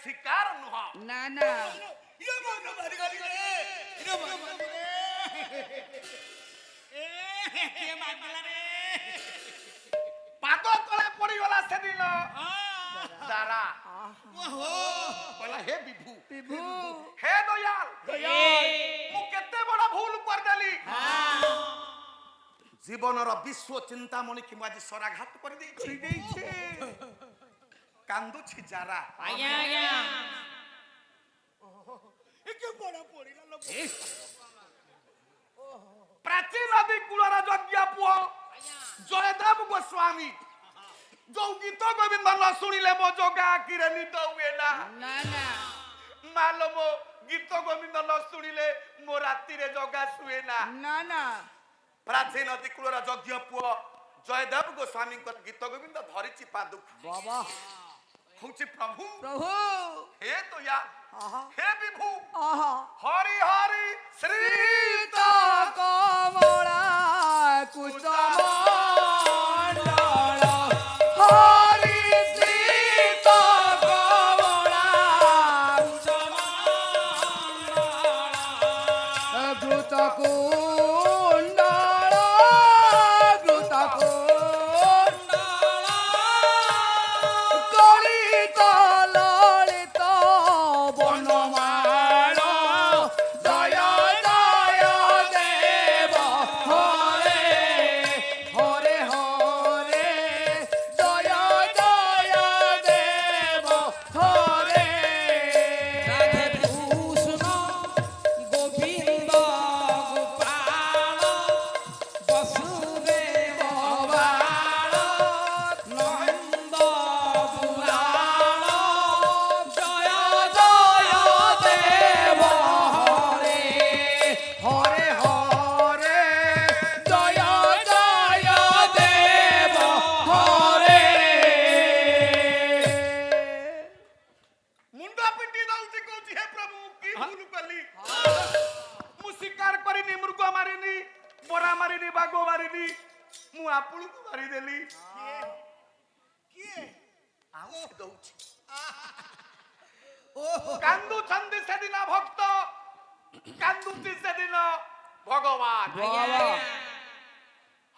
शिकार नुह ना ना ये मन मारी गाली रे ये मन मारी रे के मारला रे पाद तले पड़ी गला सेदिन दारा ओहो बोला हे विभू विभू हे दयाल मु केते बड़ा भूल कर देली जीवनर विश्व चिंतामणि कि आज सराघात कर देइछे कांदुछि जारा आज्ञा आज्ञा ए के बड़ा पड़ीला लो प्राचीन नदी कूलर यज्ञ पुओ जयदेव गोस्वामी जो गीत गोविंद न सुनिले मो जोगा किरे निद हुए ना ना ना मालो मो गीत गोविंद न सुनिले मो राति रे जोगा सुए ना ना ना प्राचीन नदी कूलर यज्ञ पुओ जयदेव गोस्वामी गीत गोविंद धरिछि पादुक बाबा होछि प्रभु प्रभु हे तो या आहा हे विभू आहा हरि हरि श्री सीता कमला कुसुमंडल हरि सीता कमला कुसुमंडल घृत कुंडल घृत कुंडल कलित ललित বনমাল জয় জয় দেব হরে হরে হরে জয় জয় দেব হরে রাধে কৃষ্ণ গোবিন্দ গোপাল বসুদেব বাল নন্দ দুলাল জয় জয় দেব হরে হরে হরে জয় জয় দেব হরে मुंडा पिटी दउछि कहछि हे प्रभु की भूल कली मु शिकार करिनी मृग मारिनी बरा मारिनी बाग मारिनी मु आपणु को मारि देली किए आउ से दउछि कांदु छंदी सेदिन भक्त कांदुछि सेदिन भगवान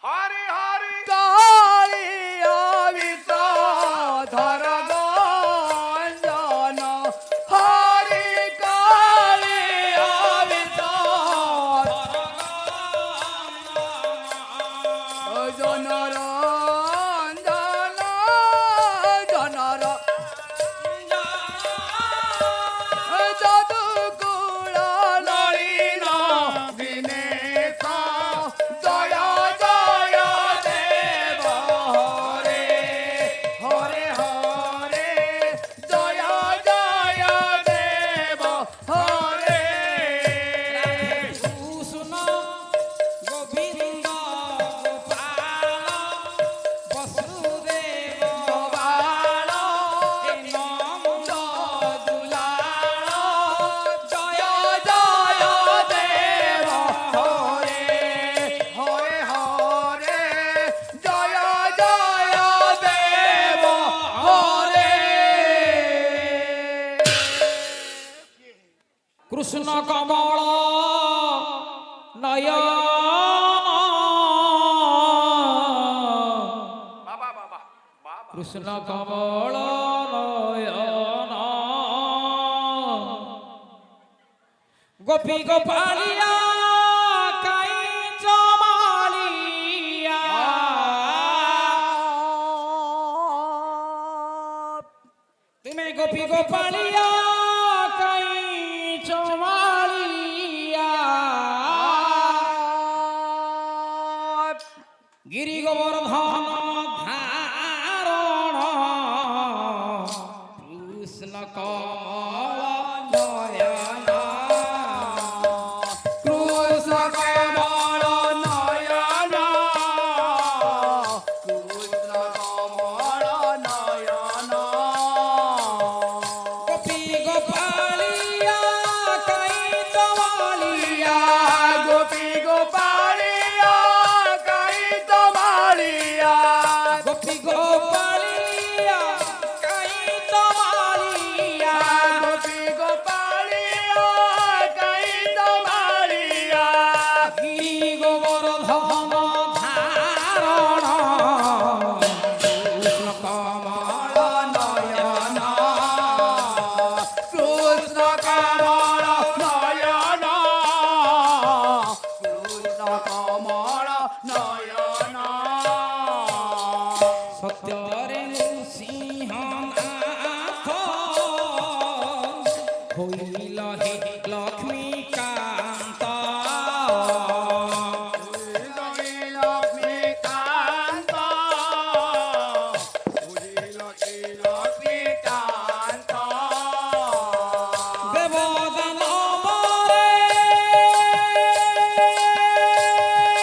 हरि हरि कालिया विषधर गंजन हरि कालिया विषधर जनर जनर যদুকুল নলিন দিনেশ জয় জয় দেব হরে হরে হরে জয় জয় দেব হরে কৃষ্ণ গোবিন্দ গোপাল বসুদেব বাল নন্দ দুলাল জয় জয় দেব হরে হরে হরে জয় জয় দেব হরে কৃষ্ণ কমল নয়ন বাবা বাবা বাবা কৃষ্ণ কমল নয়ন গোপী গোপালিয়া কাই জমালিয়া তুমি গোপী গোপালিয়া কাই জমালিয়া গিরি গোবর্ধন ধারণ কৃষ্ণ কমল নয়ন কৃষ্ণ কমল নয়ন কৃষ্ণ কমল নয়ন গোপী গোপালিয়া কাই জমালিয়া গোপী গোপালিয়া কাই তোমালিয়া গোপী গোপালিয়া কাই জমালিয়া সত্যরে নৃসিংহনাথ হইল হে লক্ষ্মীকান্ত লক্ষ্মীকান্ত লক্ষ্মীকান্ত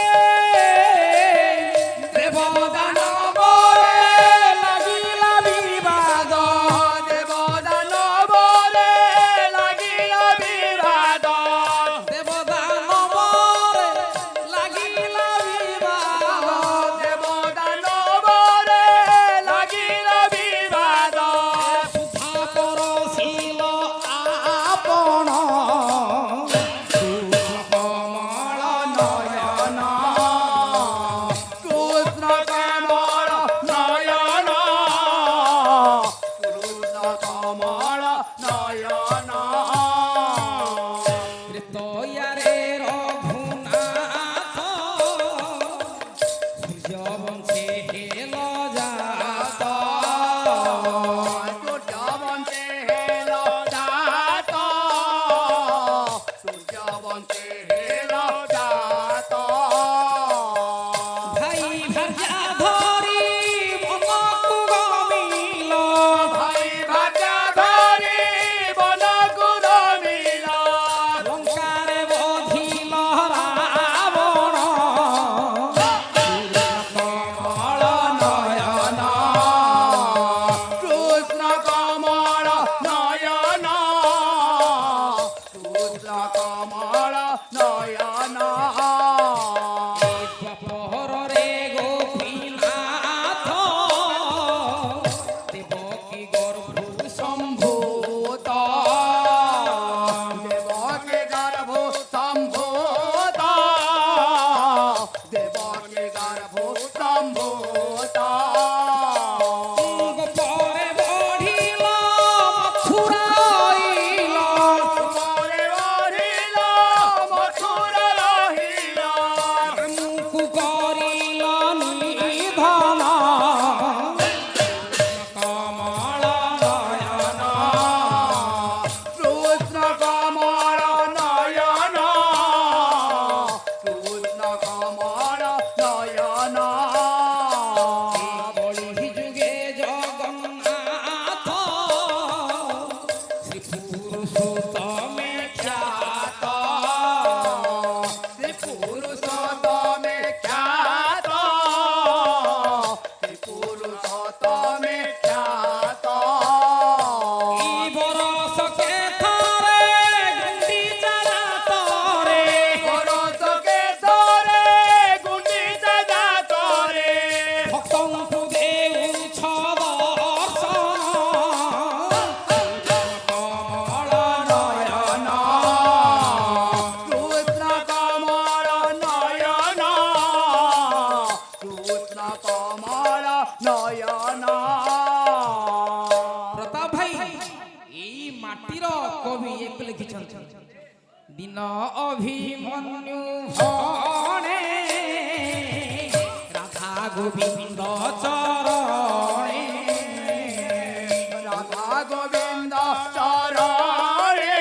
দেবদানবরে দেবদানবরে লাগিলা বিবাদ দেবদানবরে লাগিলা বিবাদ দেবদানবরে লাগিলা বিবাদ দেবদানবরে লাগিলা বিবাদ সুধা পরশিল আপন কমল নয়ন কৃষ্ণ কমল নয়ন কৃষ্ণ কমল নয়ন ত্রেতয়ারে রঘুনাথ সূর্যবংশে হেল জাত সূর্যবন্তে হেল জাত সূর্যবন্তে হেল জাত ভাই ভাজা ধরি বনকু গমিল ভাই ভাজা ধরি বনকু রমিল লঙ্কারে বধিল রাবণ কমল নয়ন কৃষ্ণ কমল নয়ন কৃষ্ণ কমল নয়ন পহরে গোপীনাথ দেবকী গর্ভু সম্ভূত দেবকে গর্ভ সম্ভূত দেবকে গর্ভ সম্ভূত গোপরে বঢ়িল মথুরাইল পরে বহিল মথুর রহিল আমুকু করিল নিধন কমল নয়ন কৃষ্ণ কমল নয়ন কৃষ্ণ কমল নয়ন কলি যুগে জগন্নাথ শ্রী পুরুষোত্তমে খ্যাত শ্রী পুরুষোত্তমে খ্যাত শ্রী পুরুষোত্তমে খ্যাত এই বরষকে থরে গুন্ডিচা রাতরে পরশকে ধরে গুন্ডিচা জাতরে ভক্তଙ୍କୁ দেউছ দর্শন কমল নয়ন কৃষ্ণ কমল নয়ন কৃষ্ণ কমল নয়ন প্রতাপ ভাই এই মাটির কবি এক লিখিଛନ୍ତି দিন অভিমন্যু ভণে রাধা গোবিন্দ চরণে রাধা গোবিন্দ চরণে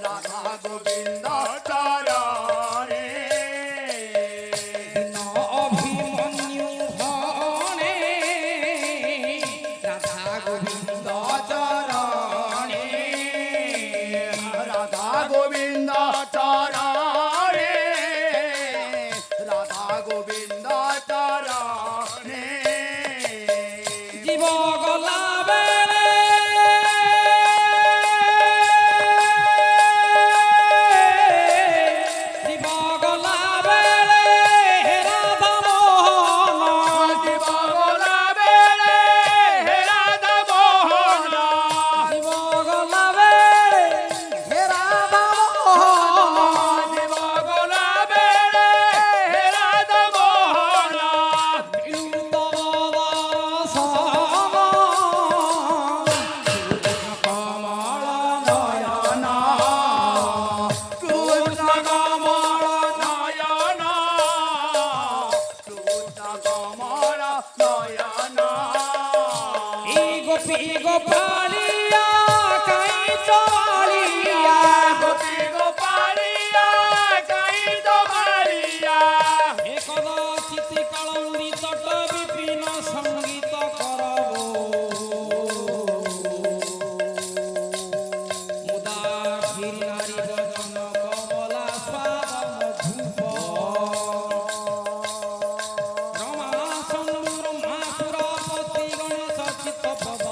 রাধা গোবিন্দ চরণে দিন অভিমন্যু ভণে রাধা গোবিন্দ চরণে রাধা গোবিন্দ চরণে রাধা গোবিন্দ চরণে জীব গলা বেড়ে জীব গলা বেড়ে রাধা মোহন জীব গলা বেড়ে হে রাধা মোহন জীব গলা বেড়ে রাধা মোহন জীব গলা বেড়ে হে রাধা মোহন কৃষ্ণ কমল নয়ন কৃষ্ণ কমল নয়ন এই গোপী গোপালিয়া কাই চলিয়া গোপী গোপালিয়া গাই তোমারিয়া একদা চিতি কালন্দি তট বিপিন সঙ্গীত করব মুদা ঘিরি নারী বচন কমলা স্বাদ মধুপ রমা সন্দুর মাসুরপতি গণেশ চিত্ত ভব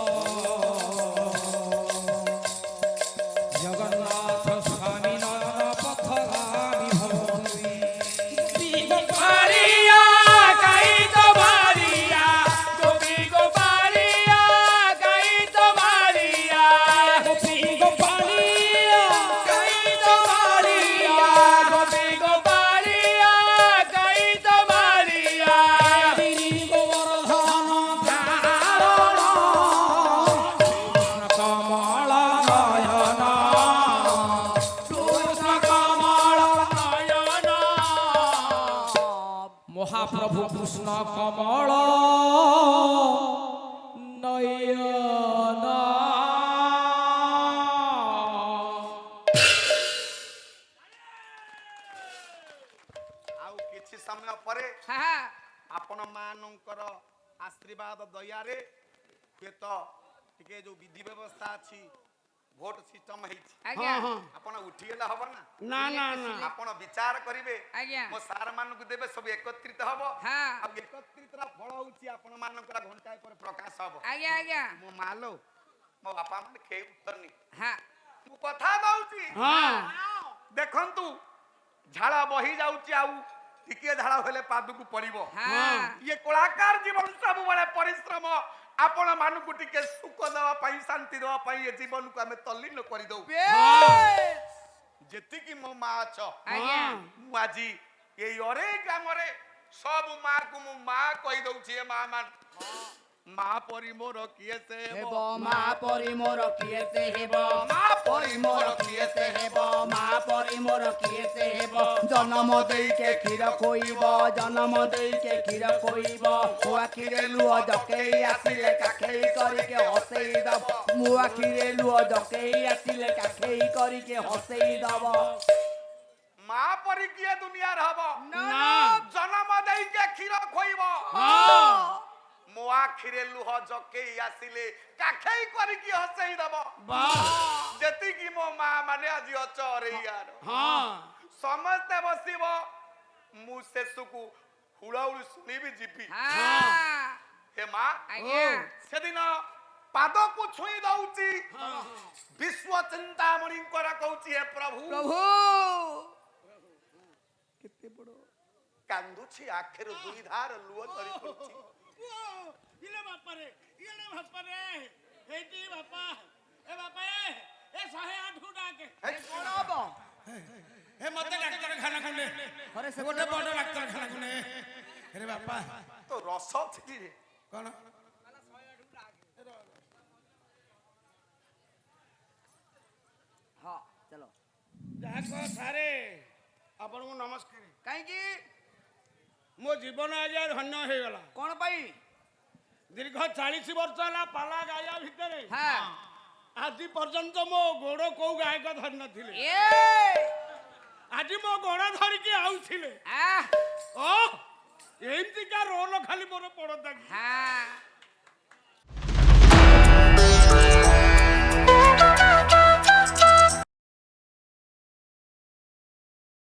জগন্নাথ স্বামী নয়ন পথগামী ভবন্তি গোপালিয়া গাই তোমারিয়া গোপী গোপালিয়া গাই তোমারিয়া গোপী গোপালিয়া গাই তোমারিয়া গোপী গোপালিয়া গাই তোমারিয়া গিরি গোবর্ধন ধারণ কৃষ্ণ কমল নয়ন কৃষ্ণ কমল নয়ন মহাপ্রভু কৃষ্ণ কমল নয়ন ଆଉ କିଛି ସମୟ ପରେ হ্যাঁ ଆପଣ ମାନଙ୍କର ଆଶୀର୍ବାଦ ଦୟାରେ ହୁଏତ ଟିକେ ଯୋଉ ବିଧି ବ୍ୟବସ୍ଥା ଅଛି ଭୋଟ ସିଷ୍ଟମ ହେଇଛି ଆଜ୍ଞା ଆପଣ ଉଠିଗଲେ ହବ ନା ନା ନା ନା ଆପଣ ବିଚାର କରିବେ ଆଜ୍ଞା ମୋ ସାର୍ ମାନଙ୍କୁ ଦେବେ ସବୁ ଏକତ୍ରିତ ହବ ହଁ ଆଉ ଏକତ୍ରିତର ଫଳ ହଉଛି ଆପଣ ମାନଙ୍କର ଘଣ୍ଟାଏ ପରେ ପ୍ରକାଶ ହବ ଆଜ୍ଞା ଆଜ୍ଞା ମୋ ମାଲୋ ମୋ ବାପା ମାନେ ଖେଇ ଉଠନି হ্যাঁ ମୁଁ କଥା ଦଉଛି ହଁ ଦେଖନ୍ତୁ ଝାଳ ବହି ଯାଉଛି ଆଉ ଟିକେ ଝାଳ ହେଲେ ପାଦକୁ ପଡିବ হ্যাঁ ଇଏ କଳାକାର ଜୀବନ ସବୁବେଳେ ପରିଶ୍ରମ ଆପଣ ମାନଙ୍କୁ ଟିକେ ସୁଖ ଦେବା ପାଇଁ ଶାନ୍ତି ଦେବା ପାଇଁ ଏ ଜୀବନକୁ ଆମେ ତଲ୍ଲୀନ କରିଦଉ ଯେତିକି ମୋ ମା ଅଛ ଆଜ୍ଞା ମୁଁ ଆଜି ଏଇ ଅରେ ଗ୍ରାମରେ ସବୁ ମାକୁ ମୁଁ ମା କହିଦଉଛି ଏ ମା ମାନେ ମା ପରି ମୋର କିଏ ସେ ହେବ মা পরি মোর কিয়ে সে হেব মা পরি ମୋର କିଏ ସେ ହେବ মা পরি মোর কিয়ে সে হেব জন্ম দেইকে ক্ষীর খইব জন্ম দেইকে ক্ষীর খইব মো আখিরে লুহ জকেই আসিলে কাখেই করিকে হসেই দব মো আখিরে লুহ জকেই আসিলে কাখেই করিকে হসেই দব ମା ପରି କିଏ ଦୁନିଆରେ ହବ ନା ଜନ୍ମ ଦେଇକେ କ୍ଷୀର ଖୋଇବ ହଁ ମୋ ଆଖିରେ ଲୁହ ଜକେଇ ଆସିଲେ କାଖେଇ କରିକି ହସେଇ ଦବ ବାଃ ଯେତିକି ମୋ ମା ମାନେ ଆଜି ଅଛ ଅରେଇଆର ହଁ ସମସ୍ତେ ବସିବ ମୁଁ ଶେଷକୁ ହୁଳହୁଳି ଶୁଣିବି ଯିବି ହେ ମା ସେଦିନ ପାଦକୁ ଛୁଇଁ ଦଉଛି ବିଶ୍ୱ ଚିନ୍ତାମଣିଙ୍କର କହୁଛି ହେ ପ୍ରଭୁ କାନ୍ଦୁଛି ଆଖିରୁ ଦୁଇ ଧାର ଲୁହ ଝରି ପଡୁଛି ଇଲେ ବାପାରେ ହେଇଟି ବାପା ଏ ଏ 108 ଡାକେ ଏ ମତେ ଡାକ୍ତରଖାନା ଖଣ୍ଡେ ଗୋଟେ ବଡ ଡାକ୍ତରଖାନା ଖଣ୍ଡେ ଆରେ ବାପା ତ ରସ ଅଛି କି ରେ? କଣ ହଁ ଚলো ଯାକ ସାରେ ଆପଣଙ୍କୁ ନମସ୍କାର କାହିଁକି ମୋ ଜୀବନ ଆଜି ଧନ୍ୟ ହେଇଗଲା କଣ ପାଇଁ ଦୀର୍ଘ 40 ବର୍ଷ ହେଲା ପାଲା ଗାଇବା ଭିତରେ ହଁ ଆଜି ପର୍ଯ୍ୟନ୍ତ ମୋ ଗୋଡ଼ କୋଉ ଗାୟକ ଧରି ନଥିଲେ ଏ ଆଜି ମୋ ଗୋଡ଼ ଧରିକି ଆଉଥିଲେ ଆ ଓ ଏମିତିକା ରୋଲ ଖାଲି ମୋର ପଡନ୍ତା କି ହଁ